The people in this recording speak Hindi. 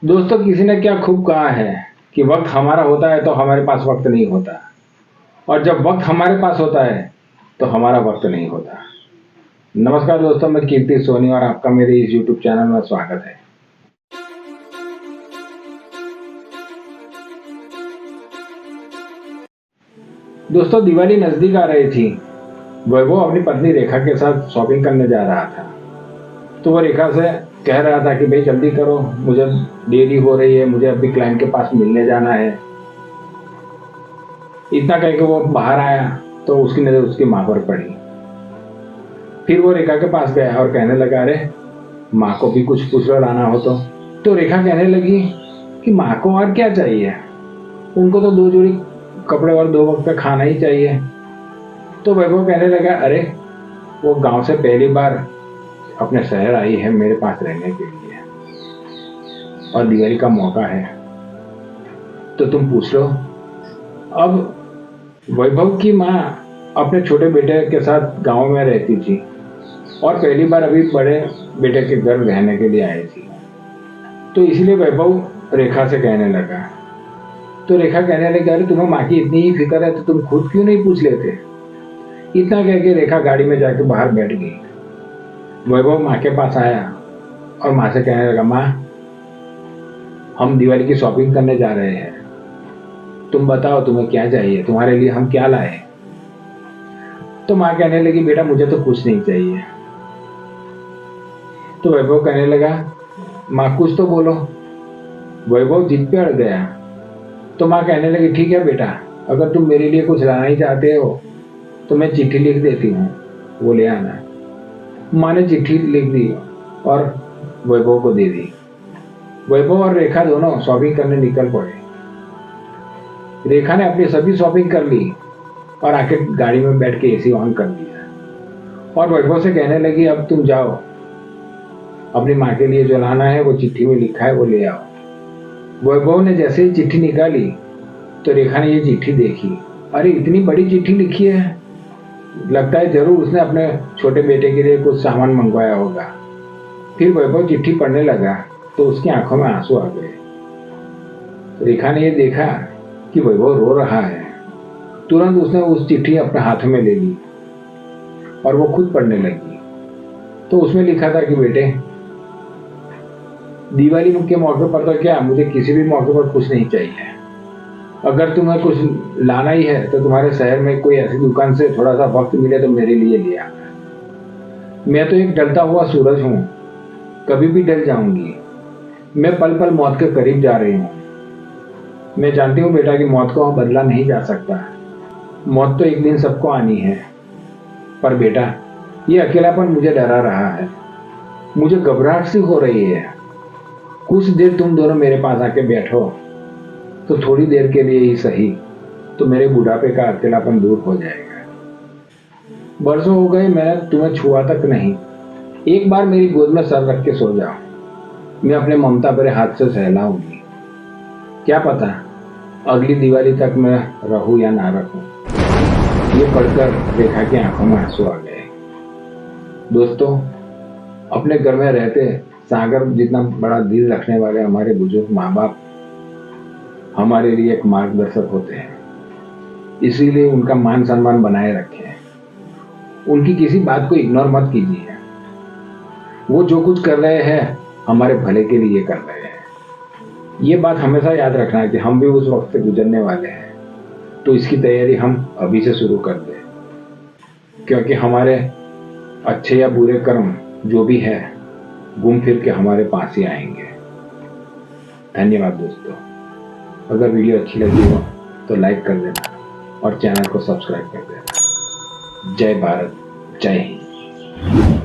दोस्तों, किसी ने क्या खूब कहा है कि वक्त हमारा होता है तो हमारे पास वक्त नहीं होता, और जब वक्त हमारे पास होता है तो हमारा वक्त नहीं होता। नमस्कार दोस्तों, मैं कीर्ति सोनी और आपका मेरे इस YouTube चैनल में स्वागत है। दोस्तों, दिवाली नजदीक आ रही थी। वैभव अपनी पत्नी रेखा के साथ शॉपिंग करने जा रहा था। तो वो रेखा से कह रहा था कि भाई जल्दी करो, मुझे देरी हो रही है, मुझे अभी क्लाइंट के पास मिलने जाना है। इतना कह के वो बाहर आया तो उसकी नजर उसकी माँ पर पड़ी। फिर वो रेखा के पास गया और कहने लगा, अरे माँ को भी कुछ पूछ लो, लाना हो तो रेखा कहने लगी कि माँ को और क्या चाहिए, उनको तो 2 जोड़ी कपड़े और 2 वक्त का खाना ही चाहिए। तो वैभव कहने लगा, अरे वो गांव से पहली बार अपने शहर आई है मेरे पास रहने के लिए, और दिवाली का मौका है तो तुम पूछ लो। अब वैभव की माँ अपने छोटे बेटे के साथ गांव में रहती थी और पहली बार अभी बड़े बेटे के घर रहने के लिए आई थी। तो इसलिए वैभव रेखा से कहने लगा। तो रेखा कहने लगी, अरे तुम्हें माँ की इतनी ही फिक्र है तो तुम खुद क्यों नहीं पूछ लेते। इतना कह के रेखा गाड़ी में जाके बाहर बैठ गई। वैभव माँ के पास आया और माँ से कहने लगा, माँ हम दिवाली की शॉपिंग करने जा रहे हैं, तुम बताओ तुम्हें क्या चाहिए, तुम्हारे लिए हम क्या लाए। तो माँ कहने लगी, बेटा मुझे तो कुछ नहीं चाहिए। तो वैभव कहने लगा, माँ कुछ तो बोलो। वैभव जिद पे अड़ गया। तो माँ कहने लगी, ठीक है बेटा, अगर तुम मेरे लिए कुछ लाना ही चाहते हो तो मैं चिट्ठी लिख देती हूँ, वो ले आना। माँ ने चिट्ठी लिख दी और वैभव को दे दी। वैभव और रेखा दोनों शॉपिंग करने निकल पड़े। रेखा ने अपनी सभी शॉपिंग कर ली और आके गाड़ी में बैठ के एसी ऑन कर दिया और वैभव से कहने लगी, अब तुम जाओ, अपनी माँ के लिए जो लाना है वो चिट्ठी में लिखा है वो ले आओ। वैभव ने जैसे ही चिट्ठी निकाली तो रेखा ने ये चिट्ठी देखी। अरे इतनी बड़ी चिट्ठी लिखी है, लगता है जरूर उसने अपने छोटे बेटे के लिए कुछ सामान मंगवाया होगा। फिर वैभव चिट्ठी पढ़ने लगा तो उसकी आंखों में आंसू आ गए। रेखा ने ये देखा कि वैभव रो रहा है। तुरंत उसने उस चिट्ठी अपने हाथ में ले ली और वो खुद पढ़ने लगी। तो उसमें लिखा था कि बेटे, दिवाली के मौके पर तो क्या, मुझे किसी भी मौके पर कुछ नहीं चाहिए। अगर तुम्हें कुछ लाना ही है तो तुम्हारे शहर में कोई ऐसी दुकान से थोड़ा सा वक्त मिले तो मेरे लिए ले आना। मैं तो एक ढलता हुआ सूरज हूँ, कभी भी ढल जाऊंगी। मैं पल पल मौत के करीब जा रही हूँ। मैं जानती हूँ बेटा कि मौत को बदला नहीं जा सकता, मौत तो एक दिन सबको आनी है। पर बेटा, ये अकेलापन मुझे डरा रहा है, मुझे घबराहट सी हो रही है। कुछ देर तुम दोनों मेरे पास आके बैठो तो थोड़ी देर के लिए ही सही, तो मेरे बुढ़ापे का अकेलापन दूर हो जाएगा। बरसों हो गए मैंने तुम्हें छुआ तक नहीं। एक बार मेरी गोद में सर रख के सो जाओ, मैं अपने ममता भरे हाथ से सहलाऊंगी। क्या पता अगली दिवाली तक मैं रहूं या ना रहूं। ये पढ़कर रेखा की आंखों में आंसू आ गए। दोस्तों, अपने घर में रहते सागर जितना बड़ा दिल रखने वाले हमारे बुजुर्ग माँ बाप हमारे लिए एक मार्गदर्शक होते हैं, इसीलिए उनका मान सम्मान बनाए रखें। उनकी किसी बात को इग्नोर मत कीजिए। वो जो कुछ कर रहे हैं हमारे भले के लिए कर रहे हैं। ये बात हमेशा याद रखना कि हम भी उस वक्त से गुजरने वाले हैं, तो इसकी तैयारी हम अभी से शुरू कर दें, क्योंकि हमारे अच्छे या बुरे कर्म जो भी है घूम फिर के हमारे पास ही आएंगे। धन्यवाद दोस्तों। अगर वीडियो अच्छी लगी हो तो लाइक कर देना और चैनल को सब्सक्राइब कर देना। जय भारत, जय हिंद।